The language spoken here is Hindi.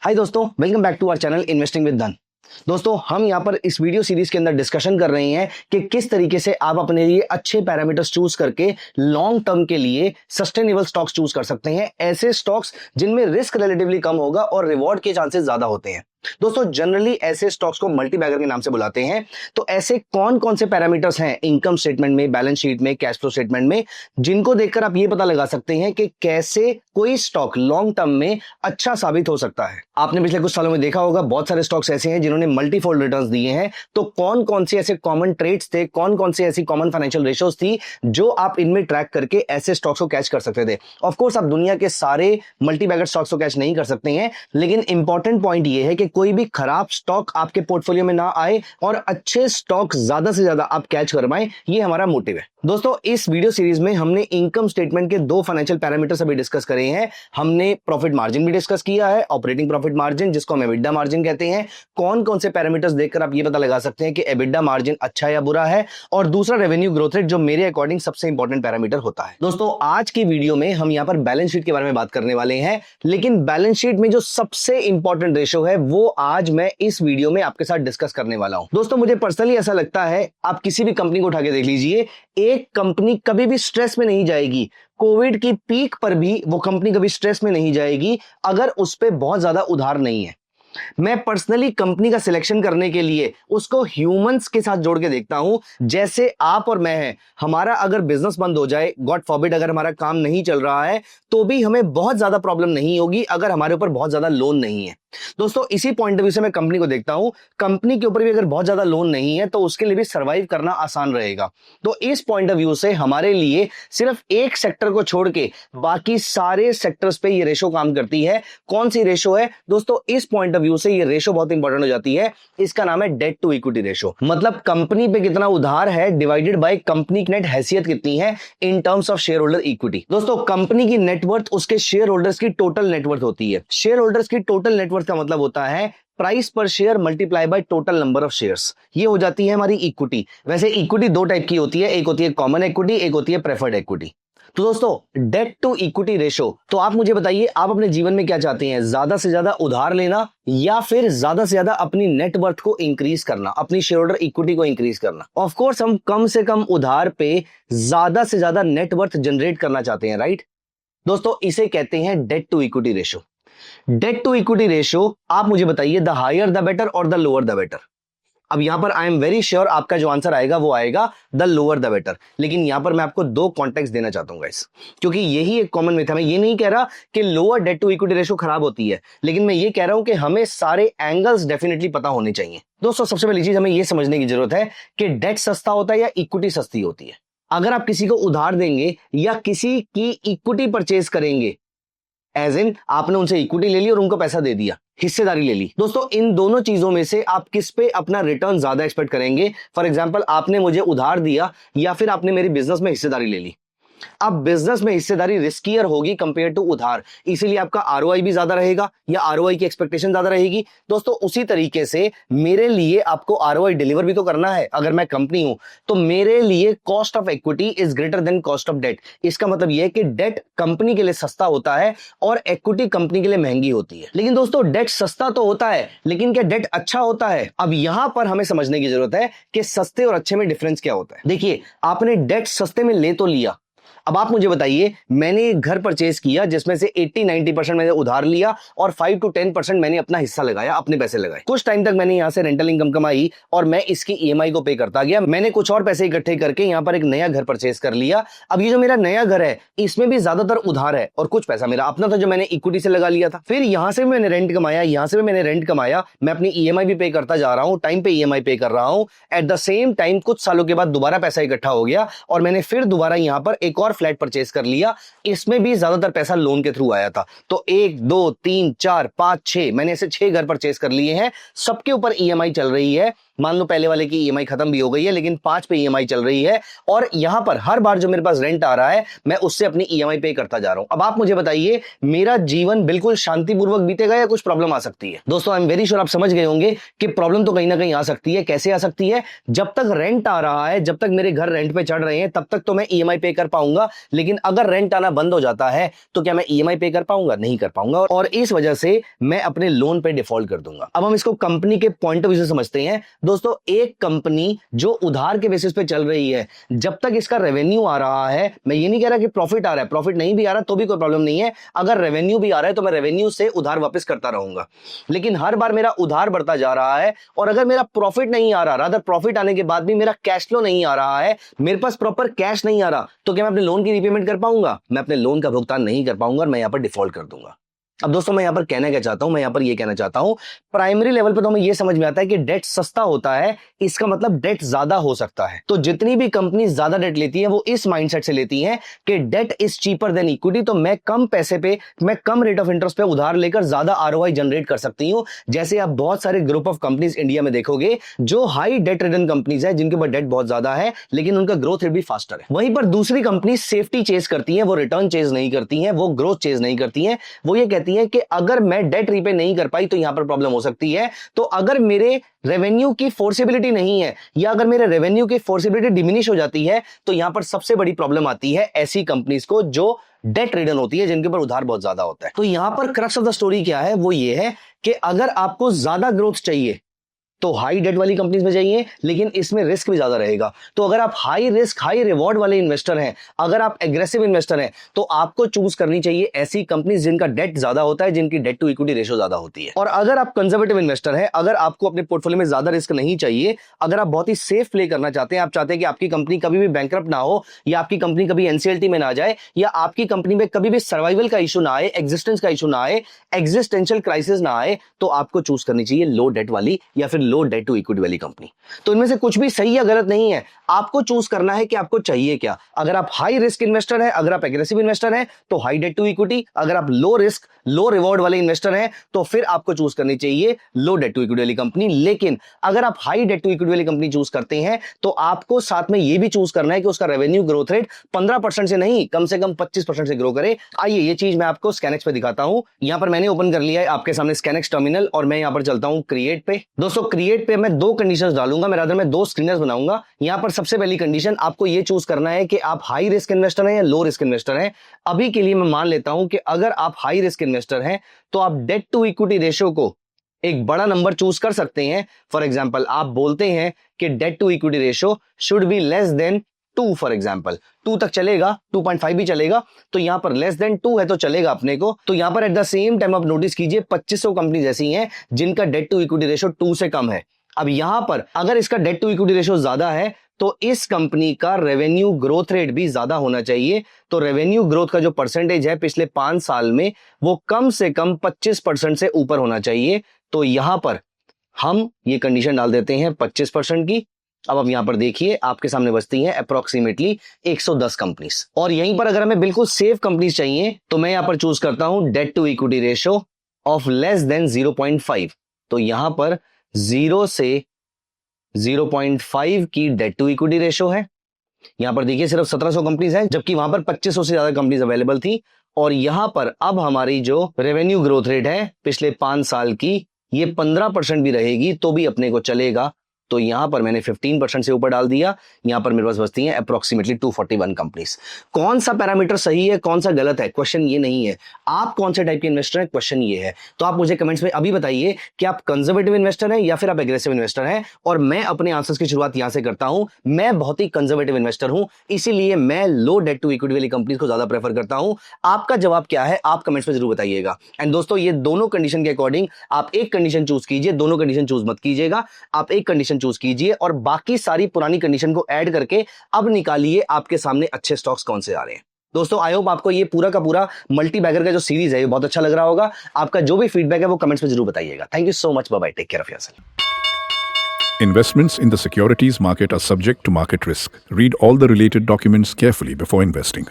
हाय दोस्तों, welcome back to our channel investing with Dhan. दोस्तों, हम यहाँ पर इस वीडियो सीरीज के अंदर डिस्कशन कर रहे हैं कि किस तरीके से आप अपने लिए अच्छे पैरामीटर्स चूज करके लॉन्ग टर्म के लिए सस्टेनेबल स्टॉक्स चूज कर सकते हैं, ऐसे स्टॉक्स जिनमें रिस्क रिलेटिवली कम होगा और रिवॉर्ड के चांसेस ज्यादा होते हैं। दोस्तों, जनरली ऐसे स्टॉक्स को मल्टी बैगर के नाम से बुलाते हैं। तो ऐसे कौन कौन से पैरामीटर्स हैं इनकम स्टेटमेंट में, बैलेंस शीट में, कैश फ्लो स्टेटमेंट में, जिनको देखकर आप ये पता लगा सकते हैं कि कैसे कोई स्टॉक लॉन्ग टर्म में अच्छा साबित हो सकता है। आपने पिछले कुछ सालों में देखा होगा, बहुत सारे स्टॉक्स ऐसे हैं जिन्होंने मल्टीफोल्ड रिटर्न्स दिए हैं। तो कौन कौन से ऐसे कॉमन ट्रेड्स थे, कौन कौन से ऐसी कॉमन फाइनेंशियल रेशियोज थी जो आप इनमें ट्रैक करके ऐसे स्टॉक्स को कैच कर सकते थे। ऑफ कोर्स आप दुनिया के सारे मल्टी बैगर स्टॉक्स को कैच नहीं कर सकते हैं, लेकिन इंपॉर्टेंट पॉइंट ये है कि कोई भी खराब स्टॉक आपके पोर्टफोलियो में ना आए और अच्छे स्टॉक ज्यादा से ज्यादा आप कैच करवाएं, ये हमारा मोटिव है। दोस्तों, इस वीडियो सीरीज में हमने इनकम स्टेटमेंट के दो फाइनेंशियल पैरामीटर्स अभी डिस्कस करे हैं। हमने प्रॉफिट मार्जिन भी डिस्कस किया है, ऑपरेटिंग प्रॉफिट मार्जिन जिसको हम एबिडा मार्जिन कहते हैं। कौन कौन से पैरामीटर्स देखकर आप ये पता लगा सकते हैं कि एबिडा मार्जिन अच्छा या बुरा है, और दूसरा रेवेन्यू ग्रोथ रेट, जो मेरे अकॉर्डिंग सबसे इंपॉर्टेंट पैरामीटर होता है। दोस्तों, आज की वीडियो में हम यहां पर बैलेंस शीट के बारे में बात करने वाले हैं, लेकिन बैलेंस शीट में जो सबसे इंपॉर्टेंट रेशो है वो आज मैं इस वीडियो में आपके साथ डिस्कस करने वाला हूं। दोस्तों, मुझे पर्सनली ऐसा लगता है, आप किसी भी कंपनी को उठा के देख लीजिए, एक कंपनी कभी भी स्ट्रेस में नहीं जाएगी। कोविड की पीक पर भी वो कंपनी कभी स्ट्रेस में नहीं जाएगी अगर उस पे बहुत ज्यादा उधार नहीं है। मैं पर्सनली कंपनी का सिलेक्शन करने के लिए उसको ह्यूमंस के साथ जोड़ के देखता हूं। जैसे आप और मैं हैं, हमारा अगर बिजनेस बंद हो जाए, गॉड फॉरबिड अगर हमारा काम नहीं चल रहा है, तो भी हमें बहुत ज्यादा प्रॉब्लम नहीं होगी अगर हमारे ऊपर बहुत ज्यादा लोन नहीं है। दोस्तों, इसी पॉइंट ऑफ व्यू से मैं कंपनी को देखता हूं। कंपनी के ऊपर भी अगर बहुत ज्यादा लोन नहीं है तो उसके लिए भी सर्वाइव करना आसान रहेगा। तो इस पॉइंट ऑफ व्यू से हमारे लिए सिर्फ एक सेक्टर को छोड़ के बाकी सारे सेक्टर्स पे ये रेशो काम करती है। कौन सी रेशो है दोस्तों? इस पॉइंट ऑफ व्यू से ये रेशो बहुत इंपॉर्टेंट हो जाती है। इसका नाम है डेट टू इक्विटी रेशो। मतलब कंपनी पे कितना उधार है डिवाइडेड बाय कंपनी की नेट हैसियत कितनी है in terms of share holder equity. दोस्तों, कंपनी की नेटवर्थ उसके शेयर होल्डर्स की टोटल नेटवर्थ होती है। शेयर होल्डर्स की टोटल नेटवर्थ का मतलब होता है प्राइस पर share multiply by total number of shares. ये हो जाती है हमारी इक्विटी। वैसे इक्विटी दो टाइप की होती है, एक होती है कॉमन इक्विटी, एक होती है प्रेफर्ड इक्विटी। तो दोस्तों, डेट टू इक्विटी रेशो, तो आप मुझे बताइए, आप अपने जीवन में क्या चाहते हैं? ज्यादा से ज्यादा उधार लेना या फिर ज्यादा से ज्यादा अपनी नेटवर्थ को इंक्रीज करना, अपनी शेयर होल्डर इक्विटी को इंक्रीज करना? ऑफ कोर्स हम कम से कम उधार पे ज्यादा से ज्यादा नेटवर्थ जनरेट करना चाहते हैं, राइट? दोस्तों, इसे कहते हैं debt to equity ratio. Debt to equity ratio, आप मुझे बताइए, द हायर द बेटर और द लोअर द बेटर? अब यहां पर आई एम वेरी श्योर आपका जो आंसर आएगा वो आएगा द लोअर द बेटर। लेकिन यहां पर मैं आपको दो कॉन्टेक्स्ट देना चाहता हूं गाइस, क्योंकि यही एक कॉमन मिथ है। मैं ये नहीं कह रहा कि lower debt to equity ratio खराब होती है, लेकिन मैं ये कह रहा हूं कि हमें सारे एंगल्स डेफिनेटली पता होने चाहिए। दोस्तों, सबसे पहली चीज हमें यह समझने की जरूरत है कि डेट सस्ता होता है या इक्विटी सस्ती होती है। अगर आप किसी को उधार देंगे या किसी की इक्विटी परचेज करेंगे, एज इन आपने उनसे इक्विटी ले ली और उनको पैसा दे दिया, हिस्सेदारी ले ली, दोस्तों इन दोनों चीजों में से आप किस पे अपना रिटर्न ज्यादा एक्सपेक्ट करेंगे? फॉर एग्जांपल, आपने मुझे उधार दिया या फिर आपने मेरी बिजनेस में हिस्सेदारी ले ली। अब बिजनेस में हिस्सेदारी रिस्कियर होगी कंपेयर टू उधार, इसीलिए आपका आरओआई भी ज्यादा रहेगा या आरओआई की एक्सपेक्टेशन ज्यादा रहेगी। दोस्तों, उसी तरीके से मेरे लिए आपको आरओआई डिलीवर भी तो करना है। अगर मैं कंपनी हूं तो मेरे लिए cost of equity is greater than cost of debt. इसका मतलब यह है कि डेट कंपनी के लिए सस्ता होता है और इक्विटी कंपनी के लिए महंगी होती है। लेकिन दोस्तों, डेट सस्ता तो होता है, लेकिन क्या डेट अच्छा होता है? अब यहां पर हमें समझने की जरूरत है कि सस्ते और अच्छे में डिफरेंस क्या होता है। देखिए, आपने डेट सस्ते में ले तो लिया, अब आप मुझे बताइए, मैंने एक घर परचेज किया जिसमें से 80-90% मैंने उधार लिया और 5 to 10% मैंने अपना हिस्सा लगाया, अपने पैसे लगाए। कुछ टाइम तक मैंने यहां से रेंटल इनकम कमाई और मैं इसकी ईएमआई को पे करता गया। मैंने कुछ और पैसे इकट्ठे करके यहां पर एक नया घर परचेज कर लिया। अब ये जो मेरा नया घर है, इसमें भी ज्यादातर उधार है और कुछ पैसा मेरा अपना था जो मैंने इक्विटी से लगा लिया था। फिर यहां से भी मैंने रेंट कमाया, यहां से भी मैंने रेंट कमाया, मैं अपनी ईएमआई भी पे करता जा रहा हूं, टाइम पे ईएमआई पे कर रहा हूं। एट द सेम टाइम कुछ सालों के बाद दोबारा पैसा इकट्ठा हो गया और मैंने फिर दोबारा यहां पर एक और फ्लैट परचेज कर लिया। इसमें भी ज्यादातर पैसा लोन के थ्रू आया था। तो 1 2 3 4 5 6 मैंने ऐसे 6 घर परचेज कर लिए हैं, सबके ऊपर ईएमआई चल रही है। मान लो पहले वाले की ईएमआई खत्म भी हो गई है लेकिन 5 पे ईएमआई चल रही है, और यहां पर हर बार जो मेरे पास रेंट आ रहा है मैं उससे अपनी ईएमआई पे करता जा रहा हूं। अब आप मुझे बताइए, मेरा जीवन बिल्कुल शांतिपूर्वक बीतेगा या कुछ प्रॉब्लम आ सकती है? दोस्तों आई एम वेरी श्योर आप समझ गए होंगे कि प्रॉब्लम तो कहीं ना कहीं आ सकती है। कैसे आ सकती है? जब तक रेंट आ रहा है, जब तक मेरे घर रेंट पे चढ़ रहे हैं, तब तक तो मैं ईएमआई पे कर पाऊंगा, लेकिन अगर रेंट आना बंद हो जाता है तो क्या मैं ईएमआई पे कर पाऊंगा? नहीं कर पाऊंगा, और इस वजह से मैं अपने लोन पे डिफॉल्ट कर दूंगा। अब हम इसको कंपनी के पॉइंट ऑफ व्यू से समझते हैं। दोस्तों एक कंपनी जो उधार के बेसिस पे चल रही है, जब तक इसका रेवेन्यू आ रहा है, मैं ये नहीं कह रहा कि प्रॉफिट आ रहा है, प्रॉफिट नहीं भी आ रहा तो भी कोई प्रॉब्लम नहीं है, अगर रेवेन्यू भी आ रहा है तो मैं रेवेन्यू से उधार वापस करता रहूंगा। लेकिन हर बार मेरा उधार बढ़ता जा रहा है और अगर मेरा प्रॉफिट नहीं आ रहा, रादर प्रॉफिट आने के बाद भी मेरा कैश फ्लो नहीं आ रहा है, मेरे पास प्रॉपर कैश नहीं आ रहा, तो क्या मैं अपने लोन की रीपेमेंट कर पाऊंगा? मैं अपने लोन का भुगतान नहीं कर पाऊंगा और मैं यहां पर डिफॉल्ट कर दूंगा। अब दोस्तों मैं यहां पर कहना क्या चाहता हूं, मैं यहां पर यह कहना चाहता हूं, प्राइमरी लेवल पर तो हमें यह समझ में आता है कि डेट सस्ता होता है, इसका मतलब डेट ज्यादा हो सकता है। तो जितनी भी कंपनी ज्यादा डेट लेती है वो इस माइंडसेट से लेती हैं कि debt is cheaper than equity, तो मैं कम पैसे पे, मैं कम रेट ऑफ इंटरेस्ट पे उधार लेकर ज्यादा आरओआई जनरेट कर सकती हूं। जैसे आप बहुत सारे ग्रुप ऑफ कंपनीज इंडिया में देखोगे जो हाई डेट रिटर्न कंपनीज है, जिनके पास डेट बहुत ज्यादा है लेकिन उनका ग्रोथ रेट भी फास्टर है। वहीं पर दूसरी कंपनी सेफ्टी चेज करती है, वो रिटर्न चेज नहीं करती है, वो ग्रोथ चेज नहीं करती है। वो ये कहती है कि अगर मैं डेट रीपे नहीं कर पाई तो यहां पर प्रॉब्लम हो सकती है। तो अगर मेरे रेवेन्यू की फोर्सेबिलिटी नहीं है या अगर मेरे रेवेन्यू की फोर्सेबिलिटी डिमिनिश हो जाती है तो यहां पर सबसे बड़ी प्रॉब्लम आती है ऐसी कंपनीज को जो डेट रिटर्न होती है, जिनके ऊपर उधार बहुत ज्यादा होता है। तो यहां पर क्रक्स ऑफ द स्टोरी क्या है? वो ये है कि अगर आपको ज्यादा ग्रोथ चाहिए तो हाई डेट वाली कंपनीज में जाइए, लेकिन इसमें रिस्क भी ज्यादा रहेगा। तो अगर आप हाई रिस्क हाई रिवॉर्ड वाले इन्वेस्टर हैं, अगर आप एग्रेसिव इन्वेस्टर हैं, तो आपको चूज करनी चाहिए ऐसी कंपनीज जिनका डेट ज्यादा होता है, जिनकी डेट टू इक्विटी रेशियो ज्यादा होती है। और अगर आप कंजर्वेटिव इन्वेस्टर हैं, अगर आपको अपने पोर्टफोलियो में ज्यादा रिस्क नहीं चाहिए, अगर आप बहुत ही सेफ प्ले करना चाहते हैं, आप चाहते हैं कि आपकी कंपनी कभी भी बैंकरप्ट ना हो, या आपकी कंपनी कभी एनसीएलटी में ना जाए, या आपकी कंपनी में कभी भी सर्वाइवल का इशू ना आए, एग्जिस्टेंस का इशू ना आए, एग्जिस्टेंशियल क्राइसिस ना आए, तो आपको चूज करनी चाहिए लो डेट वाली या फिर लो डेट टू इक्विटी वाली कंपनी। तो इनमें से कुछ भी सही या गलत नहीं है, आपको चूज करना है कि आपको चाहिए क्या। अगर आप हाई रिस्क इन्वेस्टर हैं, अगर आप एग्रेसिव इन्वेस्टर हैं, तो हाई डेट टू इक्विटी। अगर आप लो रिस्क लो रिवॉर्ड वाले इन्वेस्टर हैं, तो फिर आपको चूज करनी चाहिए लो डेट टू इक्विटी वाली कंपनी। लेकिन अगर आप हाई डेट टू इक्विटी वाली कंपनी चूज करते हैं, तो आपको साथ में यह भी चूज करना है कि उसका रेवेन्यू ग्रोथ रेट 15% से नहीं, कम से कम 25% से ग्रो करे। आइए ये चीज मैं आपको स्कैनेक्स पे दिखाता हूं। यहां पर मैंने ओपन कर लिया है आपके सामने स्कैनेक्स टर्मिनल, और मैं यहां पर चलता हूं क्रिएट पे। दोस्तों क्रिएट पे मैं दो कंडीशंस डालूंगा, मैं रादर मैं दो स्क्रीनर्स बनाऊंगा। यहां पर सबसे पहली कंडीशन आपको यह चूज करना है कि आप हाई रिस्क इन्वेस्टर हैं या लो रिस्क इन्वेस्टर हैं। अभी के लिए मैं मान लेता हूं कि अगर आप हाई रिस्क इन्वेस्टर हैं तो आप डेट टू इक्विटी रेशियो को एक बड़ा नंबर चूज कर सकते हैं। फॉर एग्जांपल आप बोलते हैं कि debt to equity ratio should be less than 2, for example 2 तक चलेगा, 2.5 भी चलेगा, तो यहां पर लेस देन 2 है तो चलेगा अपने को। तो यहां पर एट द सेम टाइम आप नोटिस कीजिए 2500 कंपनीज ऐसी हैं जिनका डेट टू इक्विटी रेशियो 2 से कम है। अब यहां पर अगर इसका डेट टू इक्विटी रेशियो ज्यादा है तो इस कंपनी का रेवेन्यू ग्रोथ रेट भी ज्यादा होना चाहिए। तो रेवेन्यू ग्रोथ का जो परसेंटेज है पिछले 5 साल में वो कम से कम 25% से ऊपर होना चाहिए। तो यहां पर हम ये कंडीशन डाल देते हैं 25% की। अब आप यहां पर देखिए आपके सामने बचती हैं अप्रोक्सीमेटली 110 कंपनीज, और यहीं पर अगर हमें बिल्कुल सेफ कंपनीज चाहिए तो मैं यहां पर चूज करता हूं debt to equity ratio of less than 0.5। तो यहां पर 0 से 0.5 की डेट टू इक्विटी रेशियो है। यहां पर देखिए सिर्फ 1700 कंपनीज हैं, जबकि वहां पर 2500 से ज्यादा कंपनीज अवेलेबल थी। और यहां पर अब हमारी जो रेवेन्यू ग्रोथ रेट है पिछले 5 साल की, ये 15% भी रहेगी तो भी अपने को चलेगा। तो यहां पर मैंने 15% से ऊपर डाल दिया। यहां पर मेरे पास बचती हैं अप्रोक्सीमेटली 241 कंपनीज। कौन सा पैरामीटर सही है कौन सा गलत है, क्वेश्चन ये नहीं है। आप कौन से टाइप के इन्वेस्टर हैं, क्वेश्चन ये है। तो आप मुझे कमेंट्स में अभी बताइए कि आप कंजर्वेटिव इन्वेस्टर हैं या फिर आप एग्रेसिव इन्वेस्टर हैं, और मैं अपने आंसर्स की शुरुआत यहां से करता हूं। मैं बहुत ही कंजर्वेटिव इन्वेस्टर हूं, इसीलिए मैं लो डेट टू इक्विटी वाली कंपनीज को ज्यादा प्रेफर करता हूं। आपका जवाब क्या है आप कमेंट्स में जरूर बताइएगा। एंड दोस्तों ये दोनों कंडीशन के अकॉर्डिंग आप एक कंडीशन चूज कीजिए, दोनों कंडीशन चूज मत कीजिएगा। आप एक कंडीशन चूज कीजिए और बाकी सारी पुरानी कंडीशन को ऐड करके अब निकालिए आपके सामने अच्छे स्टॉक्स कौन से आ रहे हैं। दोस्तों आई होप आपको ये पूरा का पूरा मल्टी बैगर का जो सीरीज है ये बहुत अच्छा लग रहा होगा। आपका जो भी फीडबैक है वो कमेंट्स में जरूर बताइएगा। Thank you so much, bye bye, take care of yourself. Investments in the securities market are subject to market risk. Read all the related documents carefully before investing.